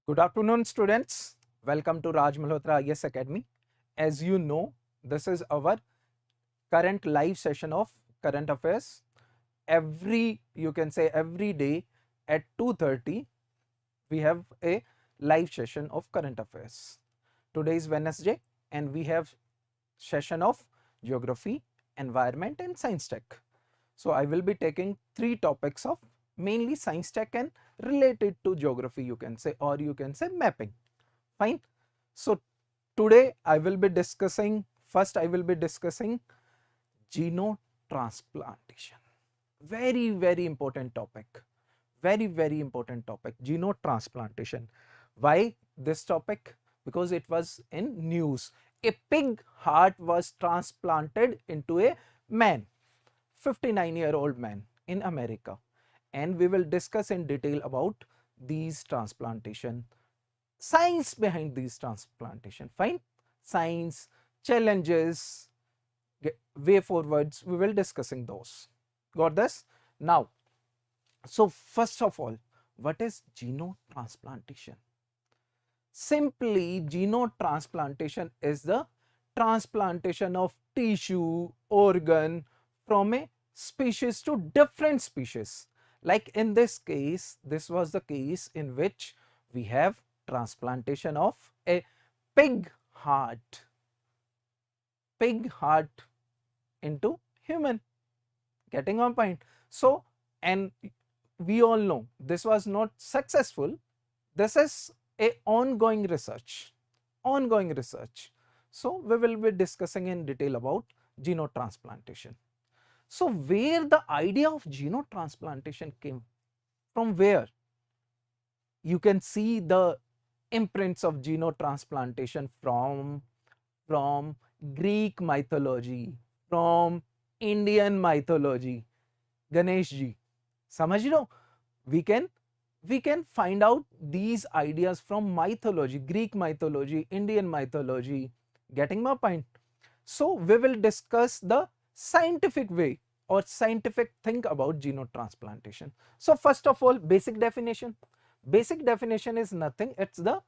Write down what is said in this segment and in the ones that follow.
Good afternoon, students. Welcome to Malhotra IAS Academy. As you know, this is our current live session of current affairs. Every day at 2:30, we have a live session of current affairs. Today is Wednesday, and we have session of geography, environment, and science tech. So I will be taking three topics of mainly science tech and related to geography, you can say, or you can say mapping. Fine. So today I will be discussing, first I will be discussing genotransplantation. Very important topic. Very important topic, genotransplantation. Why this topic? Because it was in news. A pig heart was transplanted into a man, 59-year-old man in America, and we will discuss in detail about these transplantation, science behind these transplantation. Fine. Science, challenges, way forwards, we will discussing those. Got this? Now, so first of all, what is genotransplantation? Simply, genotransplantation is the transplantation of tissue, organ from a species to different species. Like in this case, this was the case in which we have transplantation of a pig heart into human. Getting my point? So, and we all know this was not successful. This is a ongoing research. So we will be discussing in detail about genotransplantation. So where the idea of genotransplantation came from? Where you can see the imprints of genotransplantation from Greek mythology, from Indian mythology. Ganesh ji, समझ रहे हो? We can find out these ideas from mythology, Greek mythology, Indian mythology. Getting my point? So we will discuss the scientific way or scientific thing about genotransplantation. So first of all, basic definition. Basic definition is nothing. It's the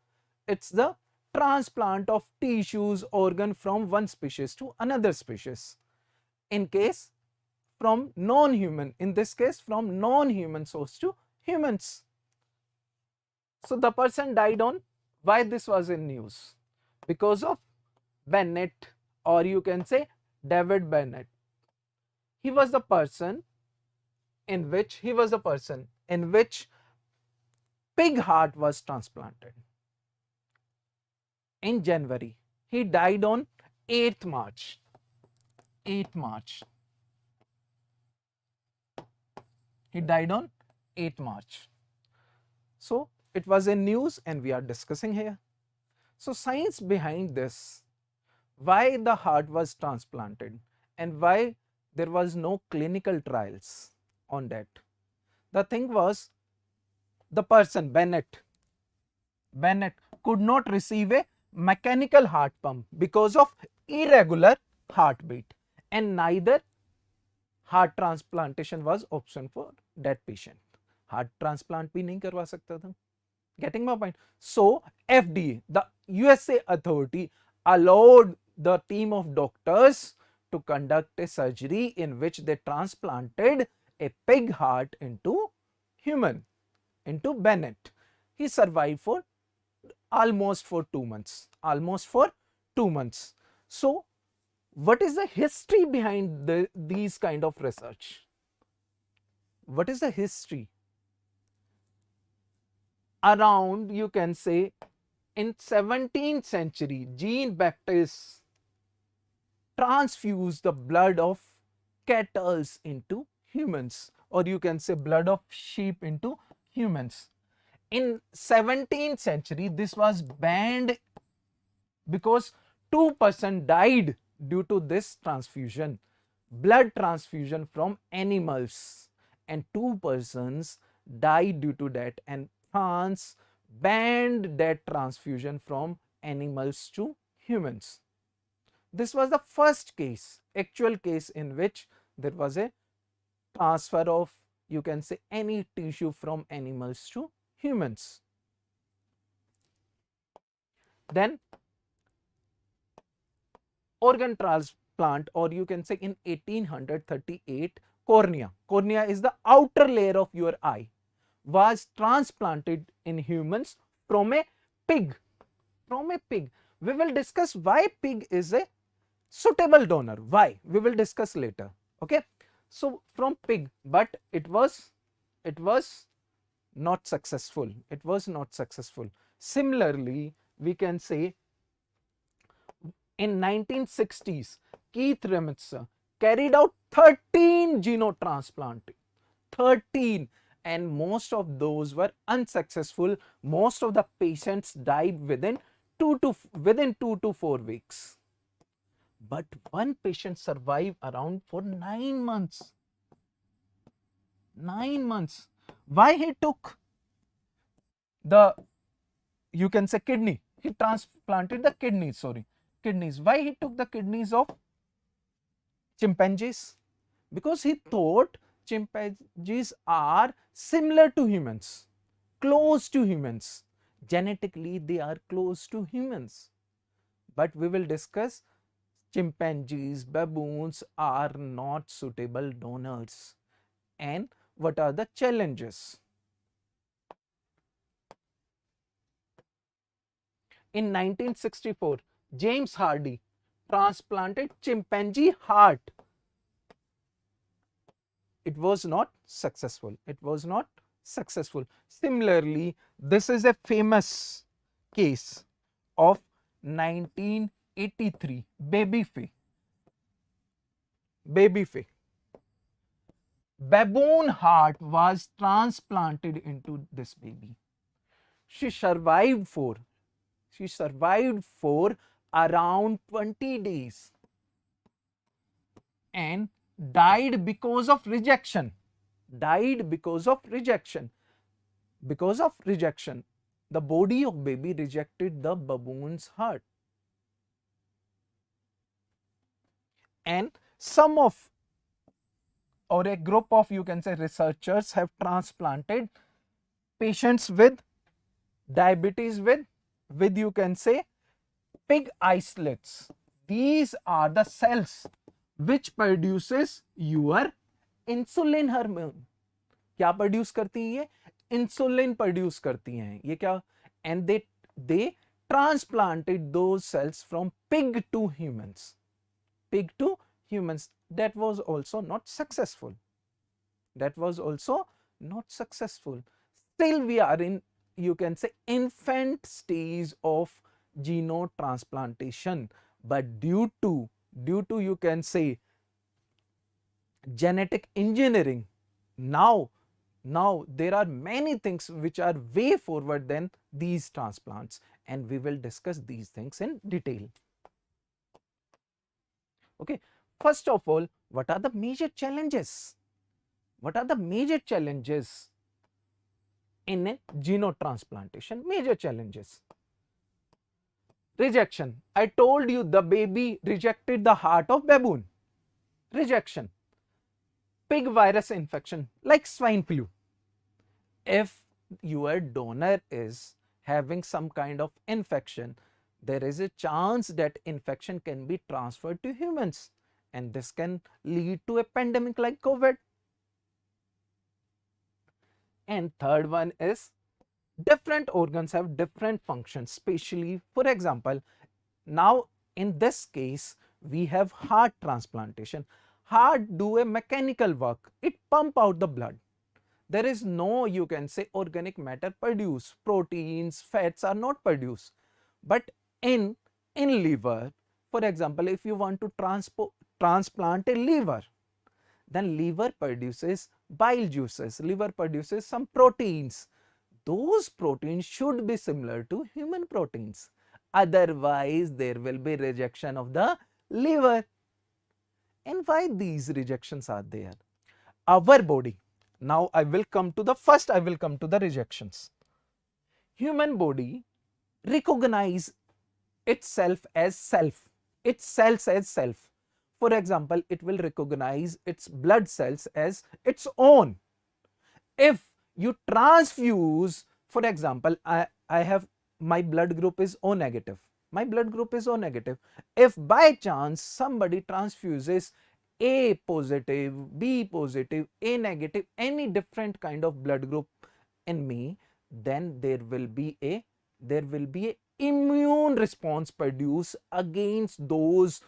transplant of tissues, organ from one species to another species. In case from non-human, in this case from non-human source to humans. So the person died on, why this was in news? Because of Bennett, or you can say David Bennett. He was the person in which pig heart was transplanted in January. He died on 8th March. 8th March. He died on 8th March. So it was in news and we are discussing here. So science behind this, why the heart was transplanted and why there was no clinical trials on that. The thing was, the person Bennett could not receive a mechanical heart pump because of irregular heartbeat, and neither heart transplantation was option for that patient. Heart transplant भी नहीं करवा सकता था. Getting my point? So FDA, the USA authority, allowed the team of doctors to conduct a surgery in which they transplanted a pig heart into human, into Bennett. He survived for almost for 2 months. So what is the history behind these kind of research? What is the history? Around, you can say, in 17th century, Jean-Baptiste transfused the blood of cattle into humans, or you can say blood of sheep into humans. In 17th century, this was banned because 2% died due to this transfusion, blood transfusion from animals, and 2 persons died due to that, and France banned that transfusion from animals to humans. This was the first case, actual case, in which there was a transfer of, you can say, any tissue from animals to humans. Then organ transplant, or you can say in 1838, cornea is the outer layer of your eye, was transplanted in humans from a pig. We will discuss why pig is a suitable donor. Why? We will discuss later. Okay. So from pig, but it was not successful. It was not successful. Similarly, we can say in 1960s, Keith Remitzer carried out 13 genotransplant. 13, and most of those were unsuccessful. Most of the patients died within 2 to 4 weeks. But one patient survived around for 9 months. 9 months. Why he took the, you can say, kidney? He transplanted the kidneys. Why he took the kidneys of chimpanzees? Because he thought chimpanzees are similar to humans, close to humans. Genetically, they are close to humans. But we will discuss chimpanzees, baboons are not suitable donors. And what are the challenges? In 1964, James Hardy transplanted chimpanzee heart. It was not successful. Similarly, this is a famous case of 1983, Baby Faye. Baboon heart was transplanted into this baby. She survived for around 20 days and died because of rejection. Because of rejection. The body of baby rejected the baboon's heart. And some of, or a group of, you can say, researchers have transplanted patients with diabetes with you can say pig islets. These are the cells which produces your insulin hormone. क्या produce करती है ये? Insulin produce करती हैं ये क्या? And they transplanted those cells from pig to humans. That was also not successful. Still we are in, you can say, infant stage of genotransplantation, but due to you can say genetic engineering, now there are many things which are way forward than these transplants, and we will discuss these things in detail. Okay, first of all, what are the major challenges? In a genotransplantation? Major challenges. Rejection. I told you the baby rejected the heart of baboon. Rejection. Pig virus infection like swine flu. If your donor is having some kind of infection, there is a chance that infection can be transferred to humans, and this can lead to a pandemic like COVID. And third one is different organs have different functions, especially, for example, now in this case we have heart transplantation. Heart do a mechanical work, it pump out the blood. There is no, you can say, organic matter produced, proteins, fats are not produced. But in liver, for example, if you want to transplant a liver, then liver produces bile juices, liver produces some proteins. Those proteins should be similar to human proteins, otherwise there will be rejection of the liver. And why these rejections are there? Our body, now I will come to the rejections. Human body recognize itself as self, its cells as self. For example, it will recognize its blood cells as its own. If you transfuse, for example, I have my blood group is O negative. My blood group is O negative. If by chance somebody transfuses A positive, B positive, A negative, any different kind of blood group in me, then there will be a immune response produced against those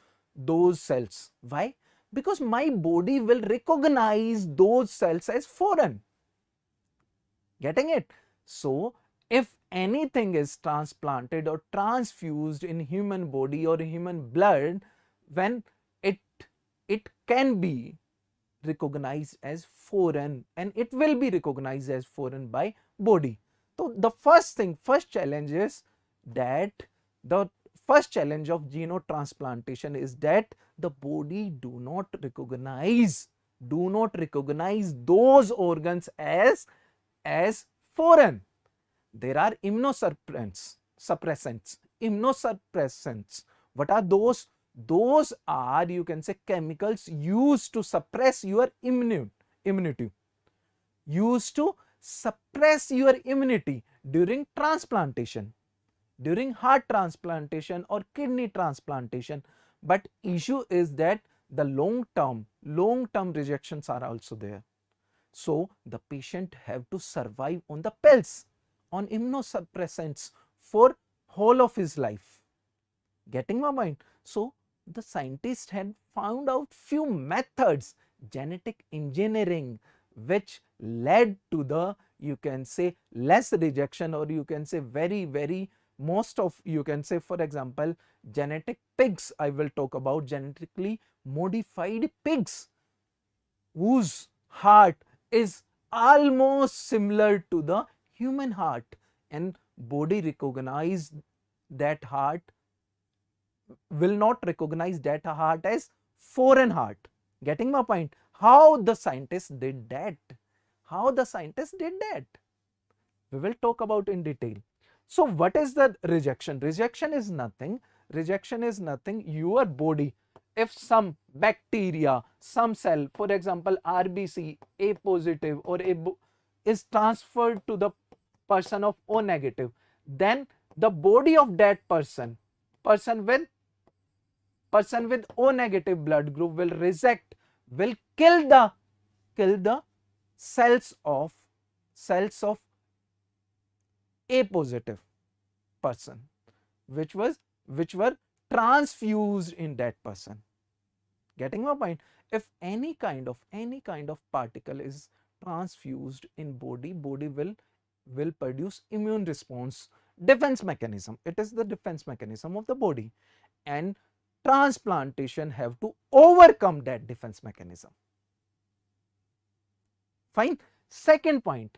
cells. Why? Because my body will recognize those cells as foreign. Getting it? So if anything is transplanted or transfused in human body or human blood, when it can be recognized as foreign, and it will be recognized as foreign by body. So the first challenge is that the first challenge of genotransplantation is that the body do not recognize those organs as foreign. There are immunosuppressants. What are those? Those are, you can say, chemicals used to suppress your immunity. Used to suppress your immunity during transplantation, during heart transplantation or kidney transplantation. But issue is that the long term rejections are also there. So the patient have to survive on the pills, on immunosuppressants for whole of his life. Getting my mind? So the scientists had found out few methods, genetic engineering, which led to the, you can say, less rejection, or you can say very most of, you can say, for example, genetic pigs. I will talk about genetically modified pigs whose heart is almost similar to the human heart, and body recognize that heart, will not recognize that heart as foreign heart. Getting my point? How the scientists did that? How the scientists did that? We will talk about in detail. So what is the rejection? Rejection is nothing. Your body, if some bacteria, some cell, for example RBC A positive or is transferred to the person of O negative, then the body of that person with O negative blood group will reject, will kill the cells of A positive person, which were transfused in that person. Getting my point? If any kind of particle is transfused in body will produce immune response, defense mechanism. It is the defense mechanism of the body, and transplantation have to overcome that defense mechanism. Fine. Second point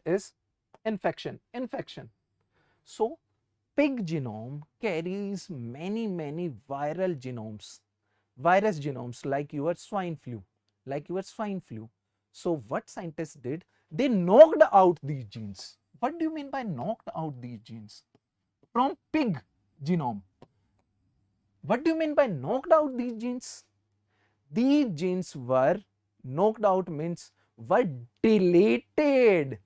is infection. So pig genome carries many viral genomes, virus genomes, like your swine flu. So what scientists did, they knocked out these genes. What do you mean by knocked out these genes from pig genome? What do you mean by knocked out these genes? These genes were knocked out, means were deleted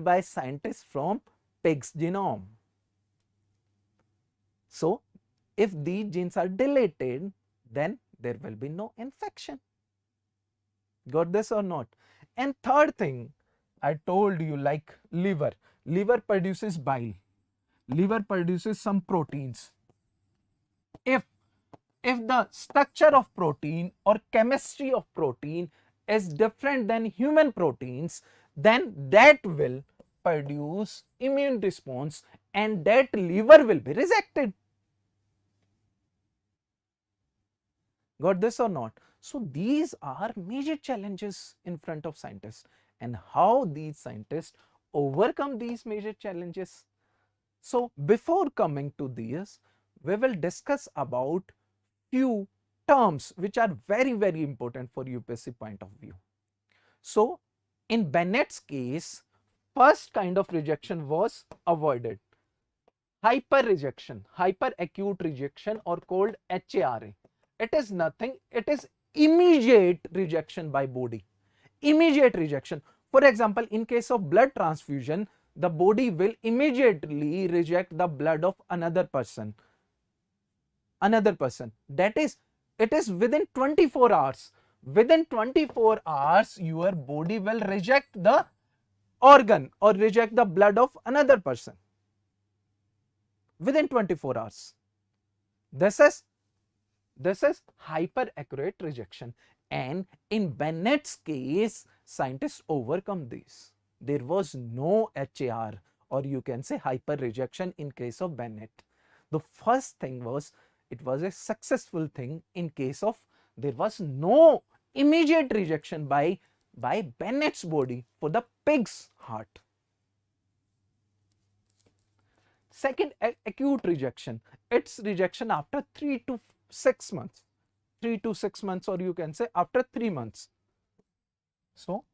by scientists from pig's genome. So if these genes are deleted, then there will be no infection. Got this or not? And third thing, I told you, like liver produces bile, liver produces some proteins. If the structure of protein or chemistry of protein is different than human proteins, then that will produce immune response and that liver will be rejected. Got this or not? So these are major challenges in front of scientists, and how these scientists overcome these major challenges. So before coming to these, we will discuss about few terms which are very important for UPSC point of view. So in Bennett's case, first kind of rejection was avoided. Hyperacute rejection, or called HARA. It is nothing, it is immediate rejection by body. Immediate rejection. For example, in case of blood transfusion, the body will immediately reject the blood of another person. That is, it is within 24 hours. Within 24 hours, your body will reject the organ or reject the blood of another person. Within 24 hours. This is hyper accurate rejection, and in Bennett's case, scientists overcome this. There was no HAR, or you can say hyper rejection, in case of Bennett. The first thing was, it was a successful thing in case of, there was no immediate rejection by Bennett's body for the pig's heart. Second, acute rejection. It's rejection after 3 to 6 months. 3 to 6 months, or you can say after 3 months. So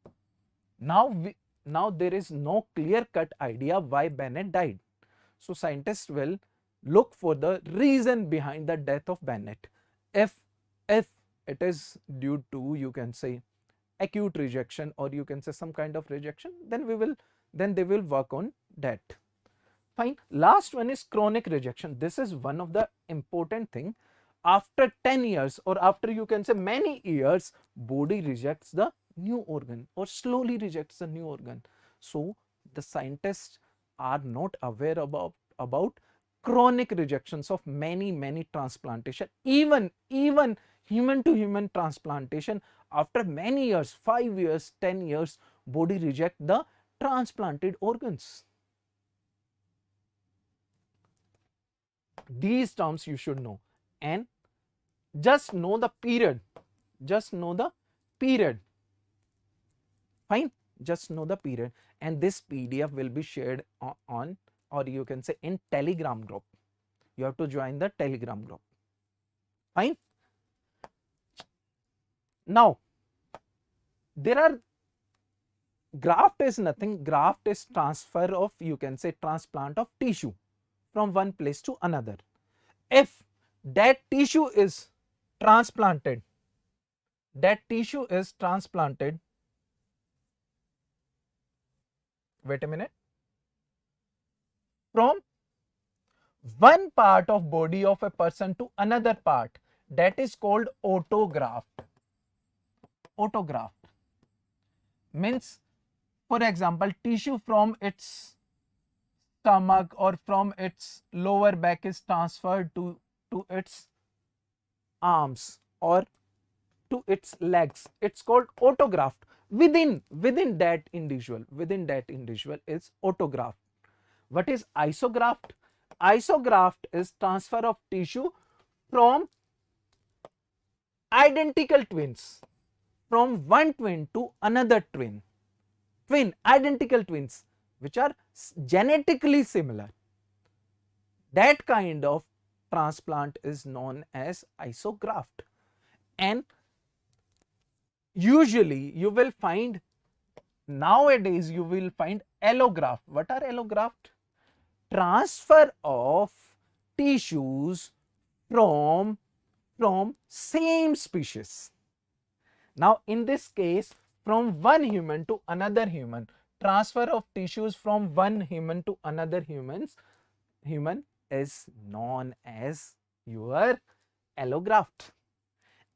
now there is no clear-cut idea why Bennett died. So scientists will look for the reason behind the death of Bennett. If it is due to, you can say, acute rejection, or you can say some kind of rejection, then they will work on that. Fine. Last one is chronic rejection. This is one of the important thing. After 10 years, or after, you can say, many years, body rejects the new organ, or slowly rejects the new organ. So the scientists are not aware about chronic rejections of many transplantation. Even human to human transplantation, after many years, 5 years, 10 years, body reject the transplanted organs. These terms you should know, and just know the period. Fine, just know the period. And this PDF will be shared on, or you can say, in Telegram group. You have to join the Telegram group. Fine. Now, there are, graft is nothing. Graft is transfer of, you can say, transplant of tissue from one place to another. If that tissue is transplanted, wait a minute, from one part of body of a person to another part, that is called autograft. Autograft means, for example, tissue from its stomach or from its lower back is transferred to its arms or to its legs. It's called autograft. Within that individual is autograft. What is isograft? Isograft is transfer of tissue from identical twins, from one twin to another twin, identical twins, which are genetically similar. That kind of transplant is known as isograft. And usually you will find, nowadays you will find allograft. What are allograft? Transfer of tissues from same species. Now in this case, from one human to another human, transfer of tissues from one human to another human is known as your allograft.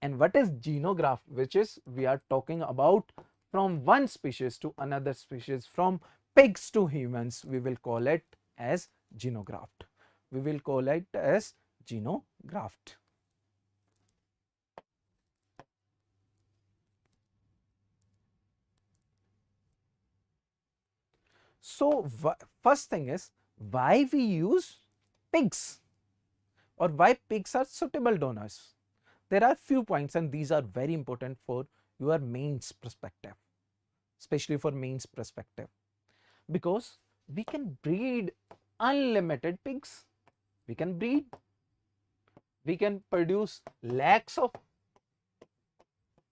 And what is genograft? Which is, we are talking about from one species to another species, from pigs to humans, we will call it as genograft. So first thing is, why we use pigs, or why pigs are suitable donors. There are few points, and these are very important for your mains perspective, especially for mains perspective, because we can breed unlimited pigs. We can produce lakhs of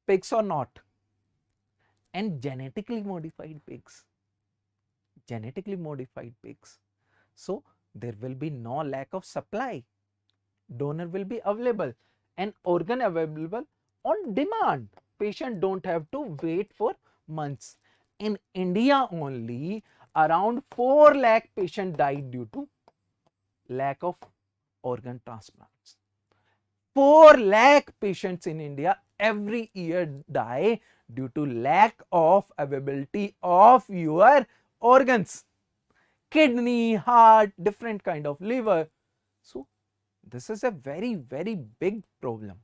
pigs or not. And genetically modified pigs. So there will be no lack of supply. Donor will be available and organ available on demand. Patient don't have to wait for months. In India only, around 4 lakh patients died due to lack of organ transplants. 4 lakh patients in India every year die due to lack of availability of your organs, kidney, heart, different kind of liver. So this is a very big problem,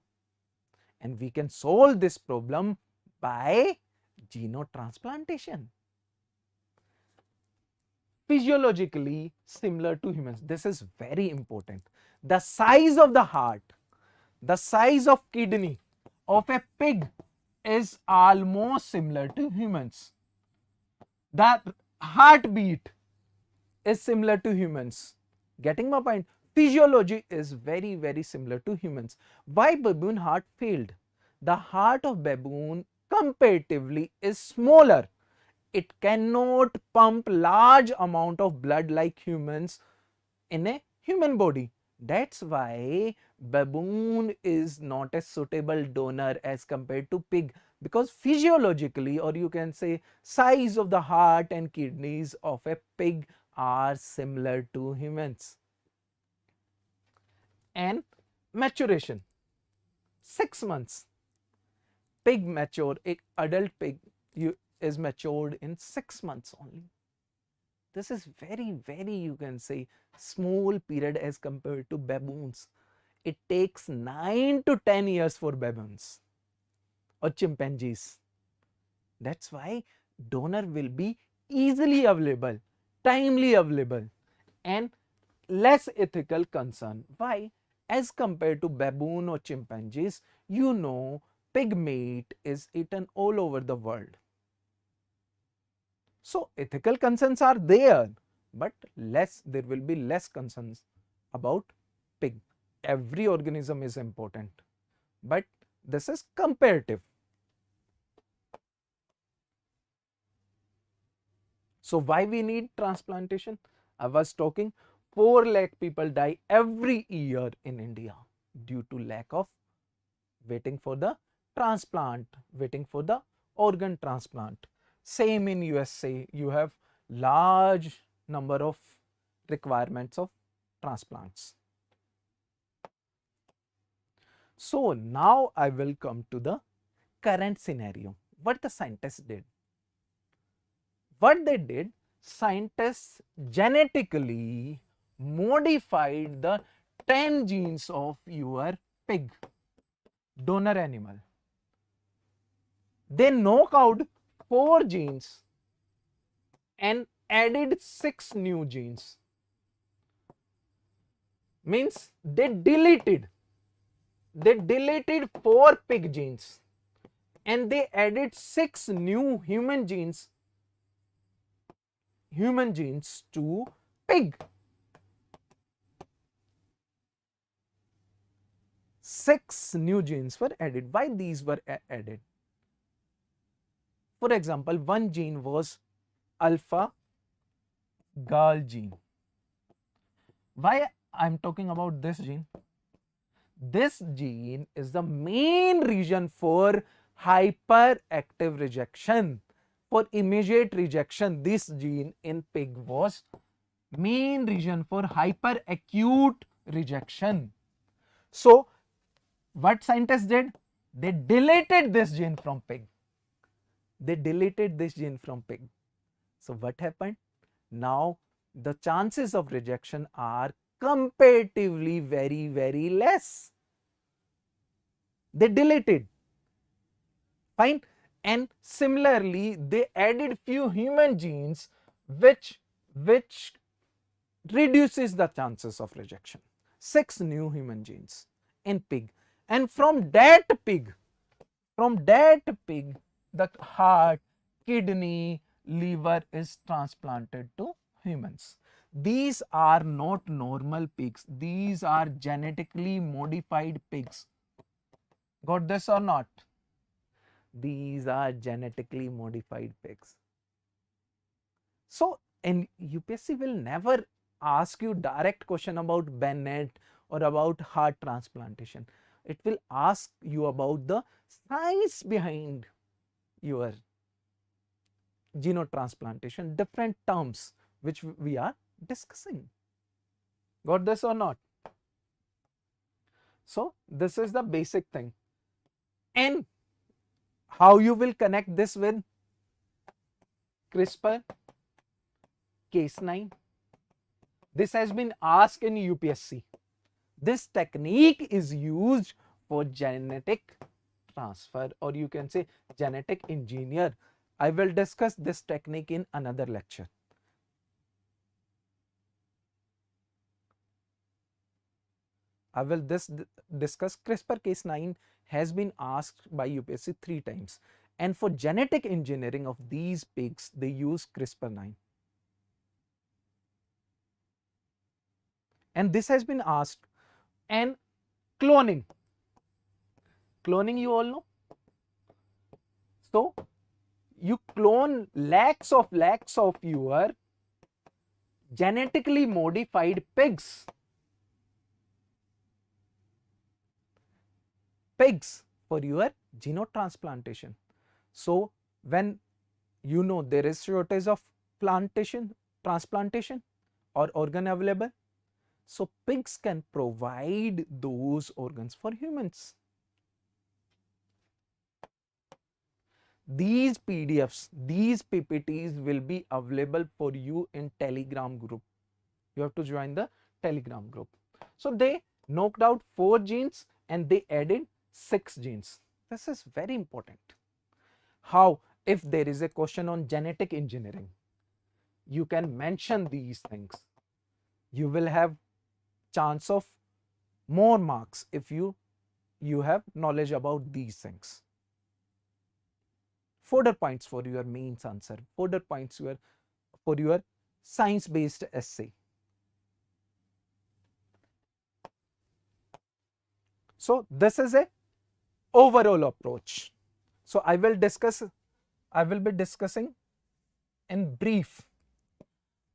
and we can solve this problem by genotransplantation. Physiologically similar to humans, this is very important. The size of the heart, the size of kidney of a pig is almost similar to humans. The heartbeat is similar to humans. Getting my point? Physiology is very similar to humans. Why baboon heart failed? The heart of baboon comparatively is smaller. It cannot pump large amount of blood like humans in a human body. That's why baboon is not a suitable donor as compared to pig, because physiologically, or you can say size of the heart and kidneys of a pig are similar to humans. And maturation, 6 months. Pig mature, adult pig is matured in 6 months only. This is very you can say small period as compared to baboons. It takes 9 to 10 years for baboons or chimpanzees. That's why donor will be easily available, timely available, and less ethical concern. Why? As compared to baboon or chimpanzees, you know, pig meat is eaten all over the world. So ethical concerns are there, but there will be less concerns about pig. Every organism is important, but this is comparative. So why we need transplantation? I was talking 4 lakh people die every year in India due to lack of waiting for the transplant, waiting for the organ transplant. Same in USA, you have large number of requirements of transplants. So now I will come to the current scenario. What the scientists did? What they did, scientists genetically modified the 10 genes of your pig, donor animal. They knock out 4 genes and added 6 new genes. Means they deleted 4 pig genes and they added 6 new human genes to pig. 6 new genes were added. Why these were added? For example, one gene was alpha gal gene. Why I'm talking about this gene? This gene is the main reason for hyperactive rejection. For immediate rejection, this gene in pig was main reason for hyperacute rejection. So what scientists did? They deleted this gene from pig. So what happened? Now the chances of rejection are comparatively very less. They deleted. Fine. And similarly, they added few human genes which reduces the chances of rejection. 6 new human genes in pig. And from that pig, the heart, kidney, liver is transplanted to humans. These are not normal pigs. These are genetically modified pigs. Got this or not? These are genetically modified pigs. So, and UPSC will never ask you direct question about Bennett or about heart transplantation. It will ask you about the science behind your genotransplantation, different terms which we are discussing. Got this or not? So this is the basic thing. And how you will connect this with CRISPR Cas9? This has been asked in UPSC. This technique is used for genetic transfer, or you can say genetic engineer. I will discuss this technique in another lecture. I will discuss CRISPR Cas9 has been asked by UPSC 3 times, and for genetic engineering of these pigs they use CRISPR9. And this has been asked. And cloning you all know. So you clone lakhs of your genetically modified pigs for your genotransplantation. So when you know there is shortage of transplantation or organ available, so pigs can provide those organs for humans. These PDFs, these PPTs will be available for you in Telegram group. You have to join the Telegram group. So they knocked out 4 genes and they added 6 genes. This is very important. How? If there is a question on genetic engineering, you can mention these things. You will have chance of more marks if you have knowledge about these things. Fodder points for your mains answer, fodder points for your science based essay. So this is a overall approach. So I will be discussing in brief.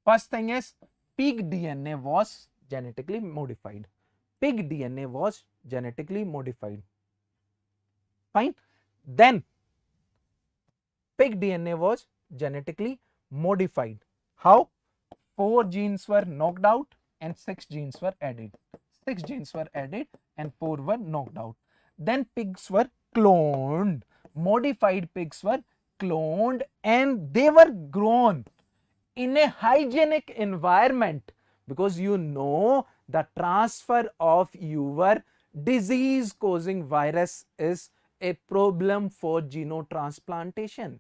First thing is, pig DNA was genetically modified. Pig DNA was genetically modified. Fine. Then pig DNA was genetically modified. How? 4 genes were knocked out and 6 genes were added. 6 genes were added and 4 were knocked out. Then pigs were cloned. Modified pigs were cloned and they were grown in a hygienic environment, because you know the transfer of your disease causing virus is a problem for genotransplantation.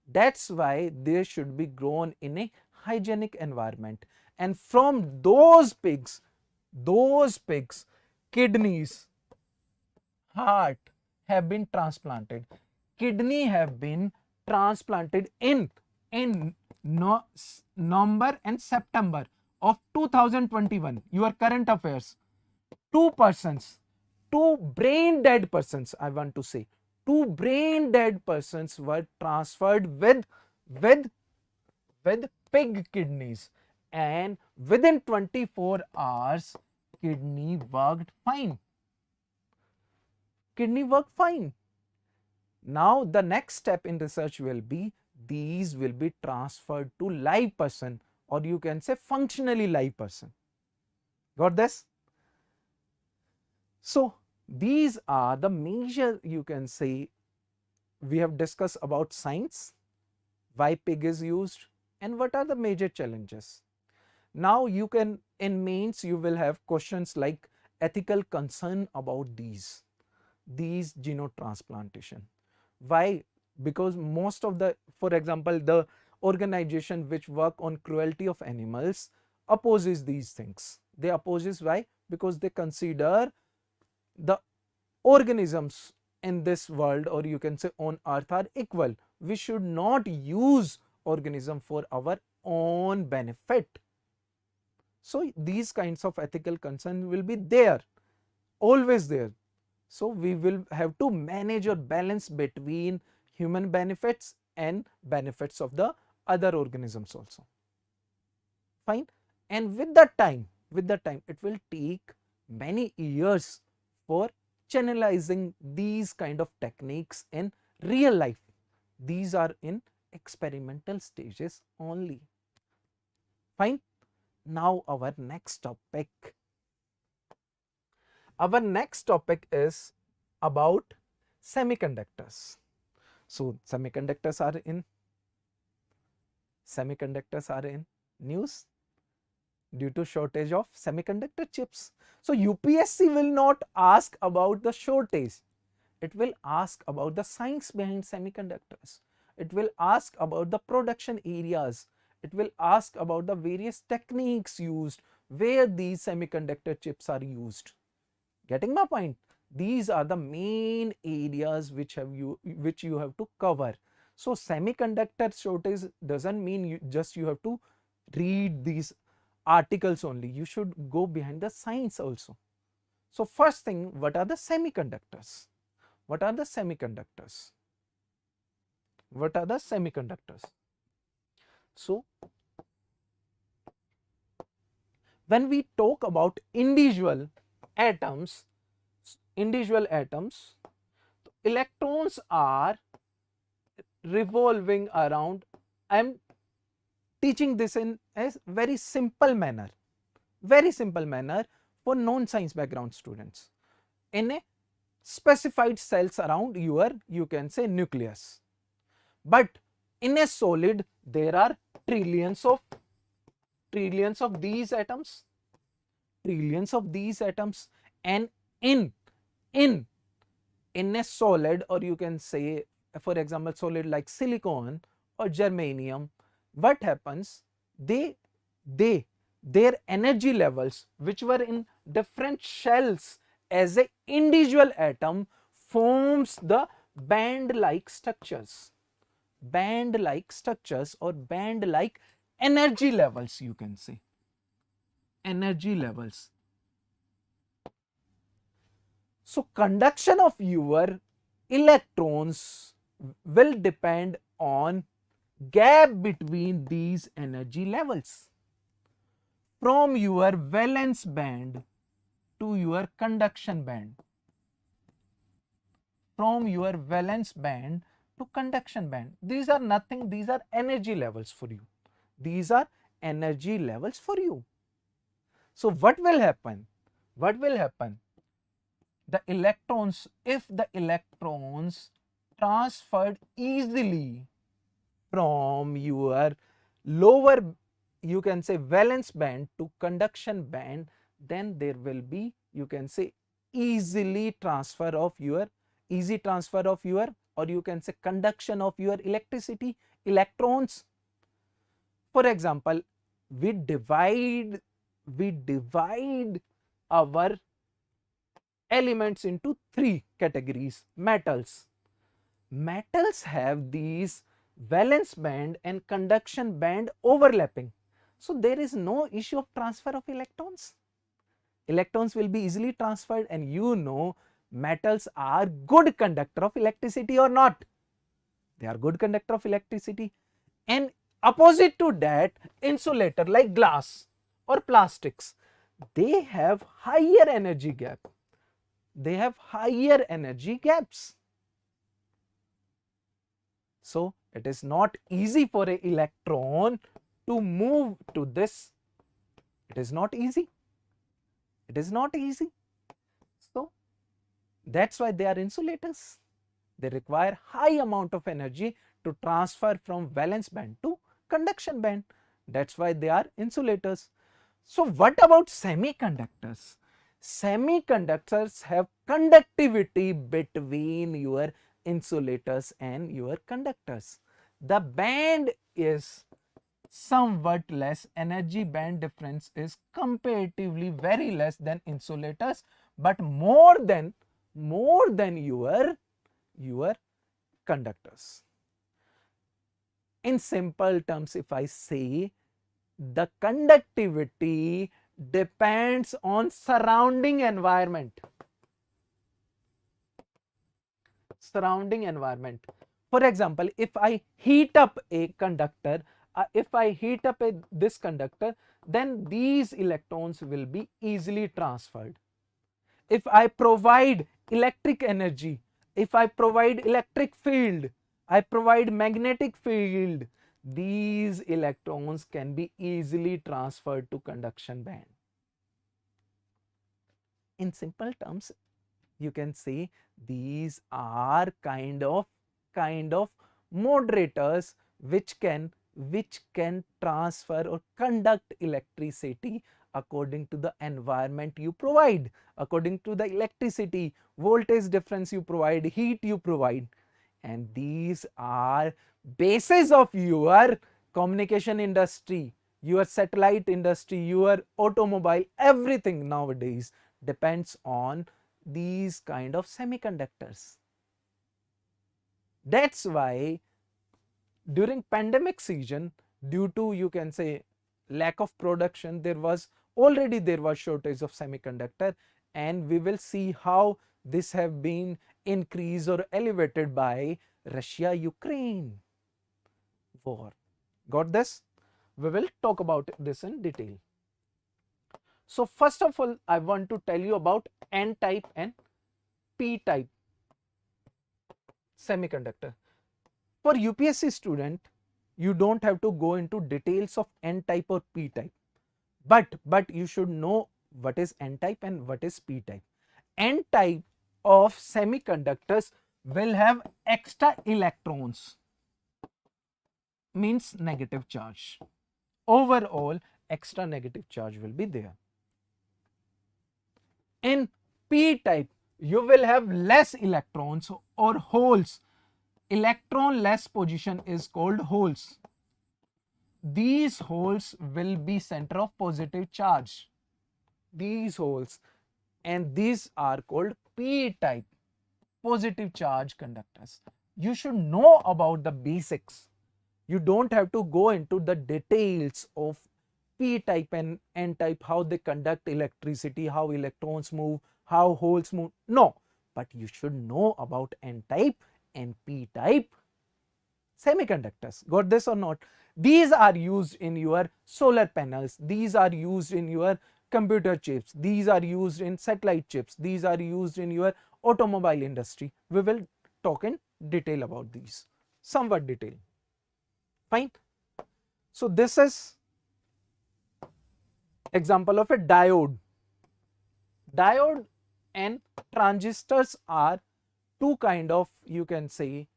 That's why they should be grown in a hygienic environment. And from those pigs, kidneys, heart have been transplanted. Kidney have been transplanted in November and September of 2021. Your current affairs. 2 brain dead persons, I want to say, 2 brain dead persons were transferred with pig kidneys, and within 24 hours kidney worked fine. Now the next step in research will be, these will be transferred to live person, or you can say functionally live person. Got this? So these are the major, you can say, we have discussed about science, why pig is used, and what are the major challenges. Now you can, in mains you will have questions like ethical concern about these genotransplantation. Why? Because most of the, for example, the organization which work on cruelty of animals opposes these things. They opposes why? Because they consider the organisms in this world, or you can say on earth, are equal. We should not use organism for our own benefit. So these kinds of ethical concerns will be there, always there. So we will have to manage or balance between human benefits and benefits of the other organisms also. Fine. And with the time, it will take many years for channelizing these kind of techniques in real life. These are in experimental stages only. Fine. Now our next topic. Our next topic is about semiconductors. So semiconductors are in news due to shortage of semiconductor chips. So UPSC will not ask about the shortage. It will ask about the science behind semiconductors. It will ask about the production areas. It will ask about the various techniques used where these semiconductor chips are used. Getting my point? These are the main areas which you have to cover. So semiconductor shortage doesn't mean you have to read these articles only. You should go behind the science also. So first thing, what are the semiconductors? What are the semiconductors? What are the semiconductors? So when we talk about individual atoms, electrons are revolving around. I am teaching this in a very simple manner for non-science background students. In a specified cells around your, you can say, nucleus. But in a solid there are trillions of these atoms, and in a solid, or you can say, for example, solid like silicon or germanium, what happens? Their energy levels, which were in different shells as a individual atom, forms the band-like structures or band-like energy levels, you can say, energy levels. So conduction of your electrons will depend on gap between these energy levels from your valence band to your conduction band. From your valence band to conduction band. These are nothing, these are energy levels for you. These are energy levels for you. So what will happen? What will happen? The electrons, if the electrons transferred easily from your lower, you can say, valence band to conduction band, then there will be, you can say, easy transfer of your, or you can say conduction of your electrons. For example, we divide our elements into three categories. Metals have these valence band and conduction band overlapping, so there is no issue of transfer of electrons. Electrons will be easily transferred, and you know metals are good conductor of electricity or not. They are good conductor of electricity. And opposite to that, insulator like glass or plastics, they have higher energy gap. They have higher energy gaps. So it is not easy for an electron to move to this. It is not easy. It is not easy. So that's why they are insulators. They require high amount of energy to transfer from valence band to conduction band. That's why they are insulators. So what about semiconductors? Semiconductors have conductivity between your insulators and your conductors. The band is somewhat less, energy band difference is comparatively very less than insulators, but more than your conductors. In simple terms, if I say, the conductivity depends on surrounding environment. For example, if I heat up a conductor, this conductor, then these electrons will be easily transferred. If I provide electric energy, if I provide electric field, I provide magnetic field. These electrons can be easily transferred to conduction band. In simple terms, you can say these are kind of moderators which can transfer or conduct electricity according to the environment you provide, according to the electricity voltage difference you provide, heat you provide. And these are basis of your communication industry, your satellite industry, your automobile, everything nowadays depends on these kind of semiconductors. That's why during pandemic season, due to, you can say, lack of production, there was shortage of semiconductor, and we will see how this have been increased or elevated by Russia Ukraine war. Got this? We will talk about this in detail. So first of all, I want to tell you about N type and P type semiconductor. For UPSC student, you don't have to go into details of N type or P type, but you should know what is N type and what is P type. N type of semiconductors will have extra electrons, means negative charge. Overall, extra negative charge will be there. In P type, you will have less electrons or holes. Electron-less position is called holes. These holes will be center of positive charge. These holes, and these are called P type, positive charge conductors. You should know about the basics. You don't have to go into the details of P type and N type, how they conduct electricity, how electrons move, how holes move. No, but you should know about N type and P type semiconductors. Got this or not? These are used in your solar panels. These are used in your computer chips. These are used in satellite chips. These are used in your automobile industry. We will talk in detail about these, somewhat detail. Fine. So this is example of a diode. Diode and transistors are two kind of, you can say,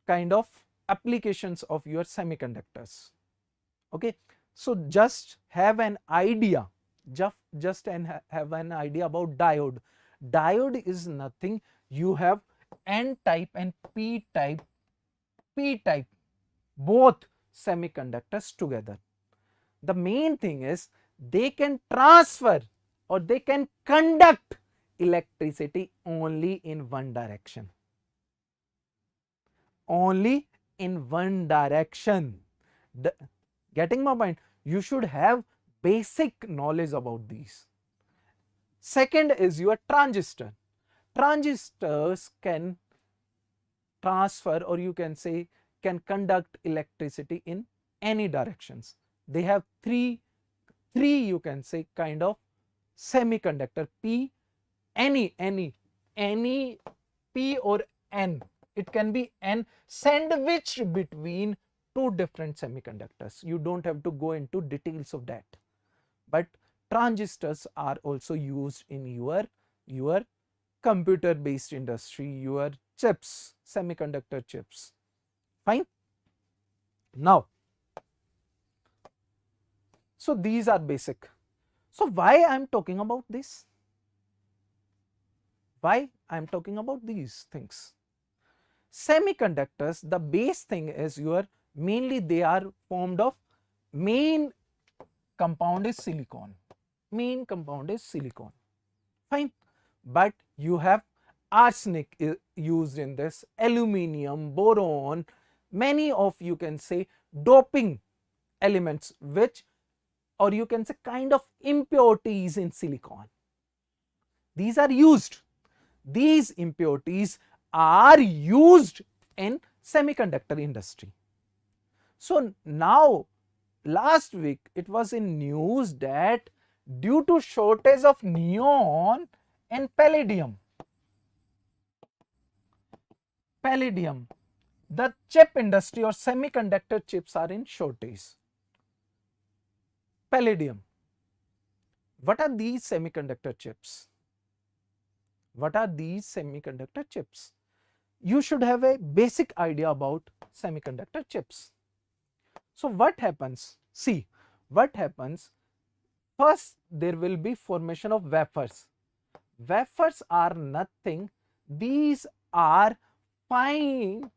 kind of applications of your semiconductors. Okay, so just have an idea, have an idea about diode. Diode is nothing, you have N type and P type both semiconductors together. The main thing is they can transfer or they can conduct electricity only in one direction. Only in one direction. Getting my point? You should have basic knowledge about these. Second is your transistor. Transistors can transfer, or you can say can conduct electricity in any directions. They have three you can say kind of semiconductor, P, any P or N. It can be N sandwiched between two different semiconductors. You don't have to go into details of that. But transistors are also used in your computer based industry, your chips, semiconductor chips. Fine. Now, so these are basic. So why I am talking about this? Why I am talking about these things? Semiconductors, the base thing is mainly they are formed of main compound is silicon. Main compound is silicon. Fine. But you have arsenic used in this, aluminium, boron, many of, you can say, doping elements, which, or you can say kind of impurities in silicon. These are used. These impurities are used in semiconductor industry. So now, last week it was in news that due to shortage of neon and palladium, the chip industry or semiconductor chips are in shortage. Palladium. What are these semiconductor chips? What are these semiconductor chips? You should have a basic idea about semiconductor chips. So what happens? See, what happens? First, there will be formation of wafers. Wafers are nothing. These are fine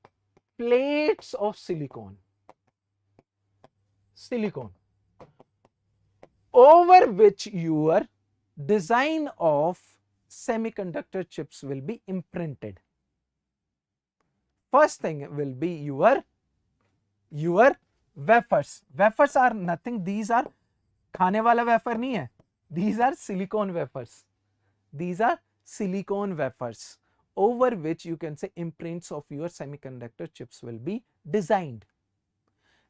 plates of silicon. Over which your design of semiconductor chips will be imprinted. First thing will be your wafers. Wafers are nothing. These are खाने वाला wafer नहीं है. These are silicon wafers. These are silicon wafers over which you can say imprints of your semiconductor chips will be designed.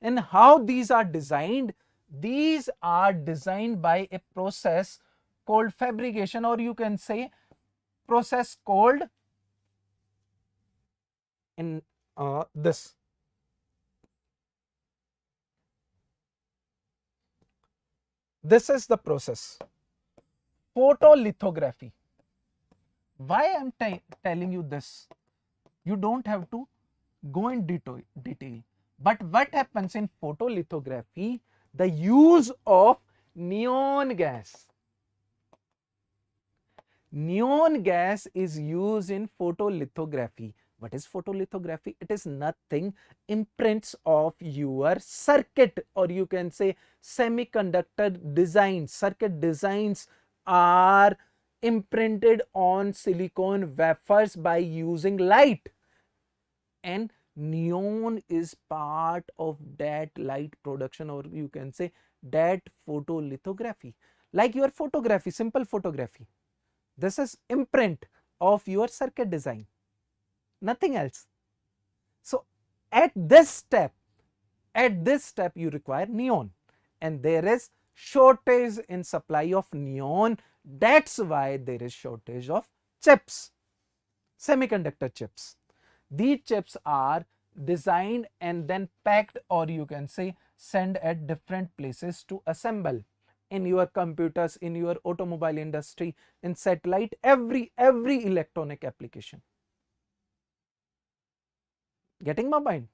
And how these are designed? These are designed by a process called fabrication, or you can say process called in this. This is the process, photolithography. Why I am telling you this? You don't have to go in detail. But what happens in photolithography? The use of neon gas. Neon gas is used in photolithography. What is photolithography? It is nothing. Imprints of your circuit, or you can say semiconductor designs. Circuit designs are imprinted on silicon wafers by using light, and neon is part of that light production, or you can say that photolithography. Like your photography, simple photography. This is imprint of your circuit design, nothing else. So at this step you require neon, and there is shortage in supply of neon. That's why there is shortage of chips, semiconductor chips. These chips are designed and then packed, or you can say sent at different places to assemble in your computers, in your automobile industry, in satellite, every electronic application. Getting my point?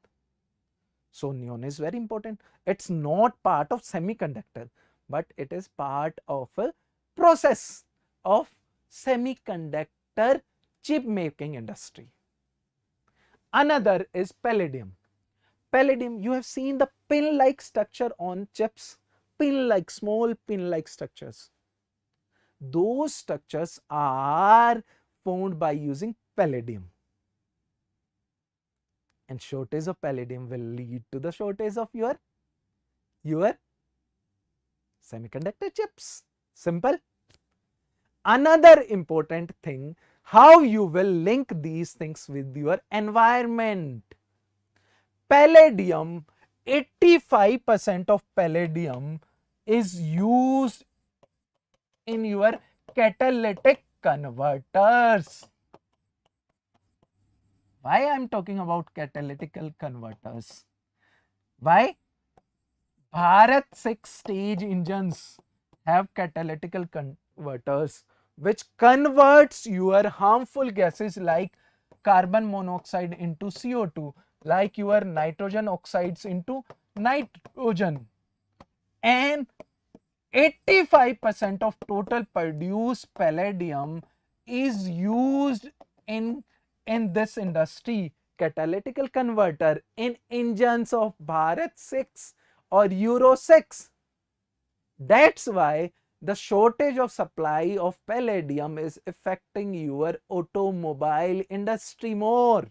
So neon is very important. It's not part of semiconductor, but it is part of a process of semiconductor chip making industry. Another is palladium. Palladium, you have seen the pin-like structure on chips, pin-like, small pin-like structures. Those structures are formed by using palladium. And shortage of palladium will lead to the shortage of your semiconductor chips. Simple. Another important thing, how you will link these things with your environment. Palladium, 85% of palladium is used in your catalytic converters. Why I am talking about catalytic converters? Why? Bharat 6-stage engines have catalytic converters which converts your harmful gases like carbon monoxide into CO2, like your nitrogen oxides into nitrogen, and 85% of total produced palladium is used in this industry, catalytic converter, in engines of Bharat 6 or Euro 6. That's why the shortage of supply of palladium is affecting your automobile industry more.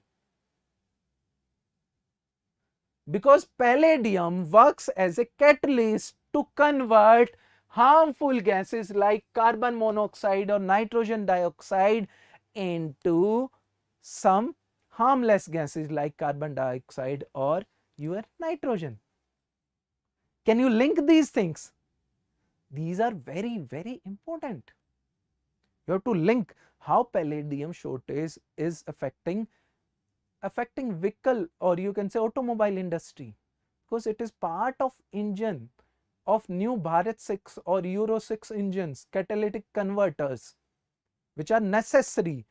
Because palladium works as a catalyst to convert harmful gases like carbon monoxide or nitrogen dioxide into some harmless gases like carbon dioxide or your nitrogen. Can you link these things? These are very important. You have to link how palladium shortage is affecting affecting vehicle, or you can say automobile industry, because it is part of engine of new Bharat 6 or Euro 6 engines, catalytic converters, which are necessary.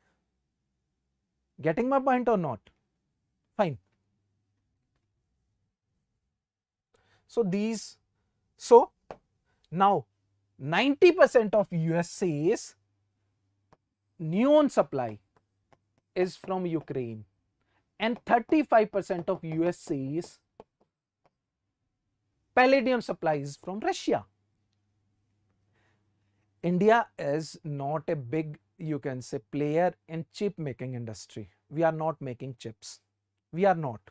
Getting my point or not? Fine. So now 90% of USA's neon supply is from Ukraine, and 35% of USA's palladium supply is from Russia. India is not a big, you can say, player in chip making industry. We are not making chips. We are not.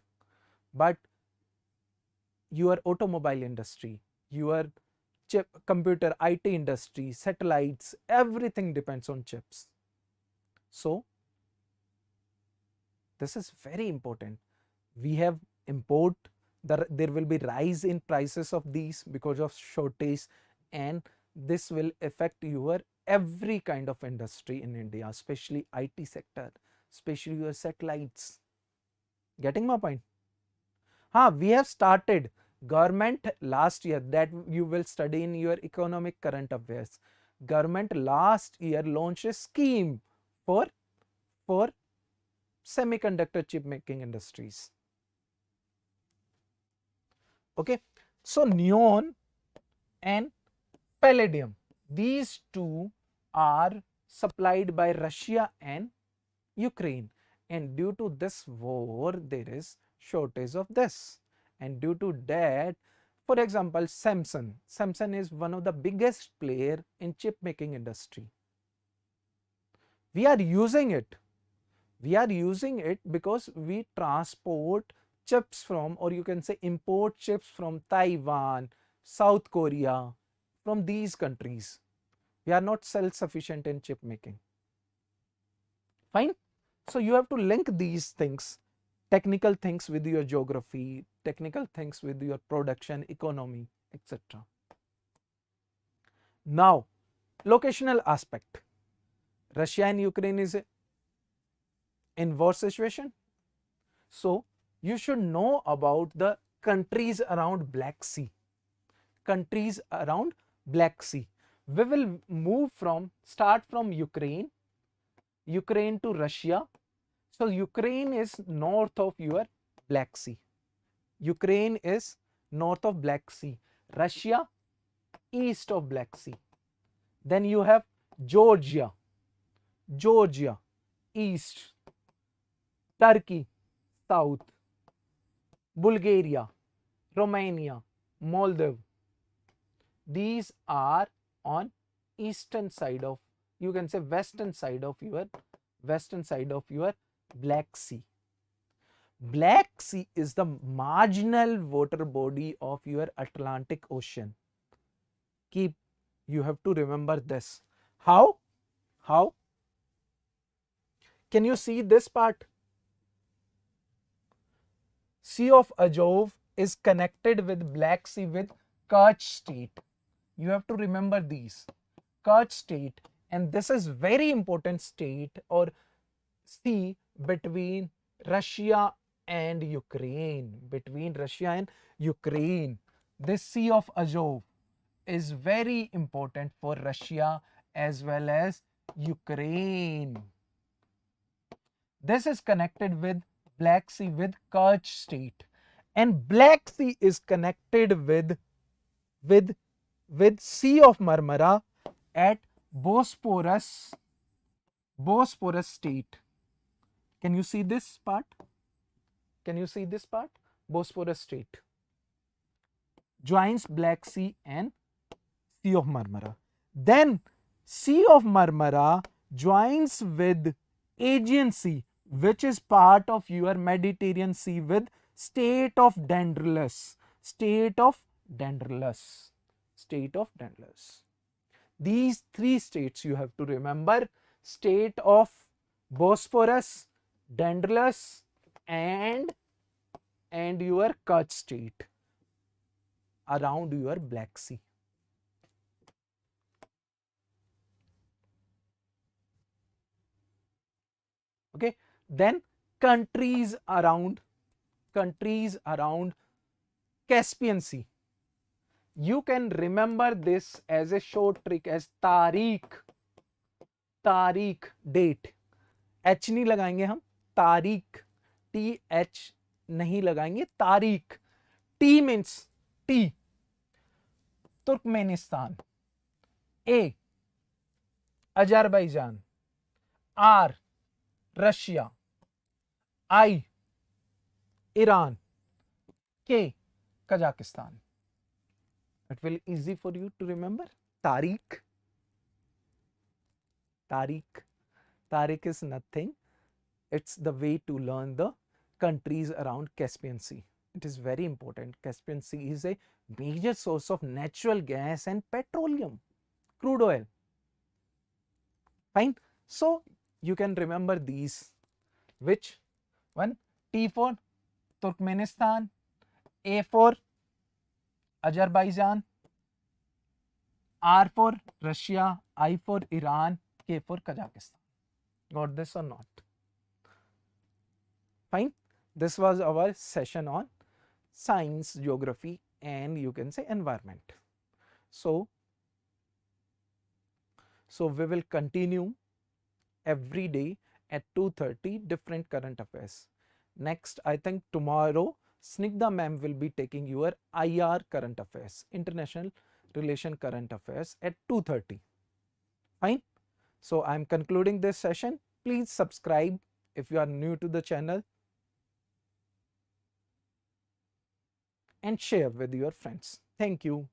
But your automobile industry, your chip, computer, IT industry, satellites, everything depends on chips. So this is very important. We have import, there will be rise in prices of these because of shortage, and this will affect your every kind of industry in India, especially IT sector, especially your satellites. Getting my point? We have started government last year, that you will study in your economic current affairs. Government last year launched a scheme for semiconductor chip making industries. Okay, so neon and palladium, these two are supplied by Russia and Ukraine, and due to this war there is shortage of this, and due to that, for example, Samsung is one of the biggest player in chip making industry. We are using it because we transport chips from, or you can say import chips from Taiwan, South Korea, from these countries. We are not self-sufficient in chip making. Fine. So you have to link these things, technical things with your geography, technical things with your production, economy, etc. Now, locational aspect. Russia and Ukraine is in war situation. So you should know about the countries around Black Sea. Countries around Black Sea. We will start from Ukraine to Russia. So Ukraine is north of your Black Sea. Ukraine is north of Black Sea. Russia east of Black Sea. Then you have Georgia east. Turkey south. Bulgaria, Romania, Moldova. These are on eastern side of, you can say western side of your Black Sea. Black Sea is the marginal water body of your Atlantic Ocean. You have to remember this. How? Can you see this part? Sea of Azov is connected with Black Sea with Kerch state. You have to remember these. Kerch state, and this is very important state or sea between Russia and Ukraine. This Sea of Azov is very important for Russia as well as Ukraine. This is connected with Black Sea with Kerch state, and Black Sea is connected with Sea of Marmara at Bosporus state. Can you see this part? Bosporus state joins Black Sea and Sea of Marmara. Then Sea of Marmara joins with Aegean Sea, which is part of your Mediterranean Sea with state of Daedalus. These three states you have to remember: state of Bosporus, Daedalus, and your Kerch state around your Black Sea. Okay, then countries around Caspian Sea. You can remember this as a short trick as तारीख, date. H नहीं लगाएंगे हम, तारीख, TH नहीं लगाएंगे, तारीख. T means T, Turkmenistan. A, Azerbaijan. R, Russia. I, Iran. K, Kazakhstan. It will be easy for you to remember. Tariq. Tariq is nothing. It's the way to learn the countries around Caspian Sea. It is very important. Caspian Sea is a major source of natural gas and petroleum, crude oil. Fine. So you can remember these. Which one? T for Turkmenistan, A for Azerbaijan, R for Russia, I for Iran, K for Kazakhstan. Got this or not? Fine. This was our session on science, geography, and you can say environment. So we will continue every day at 2:30 different current affairs. Next, I think tomorrow Snigdha ma'am will be taking your IR current affairs, international relation current affairs at 2:30. Fine. So I am concluding this session. Please subscribe if you are new to the channel and share with your friends. Thank you.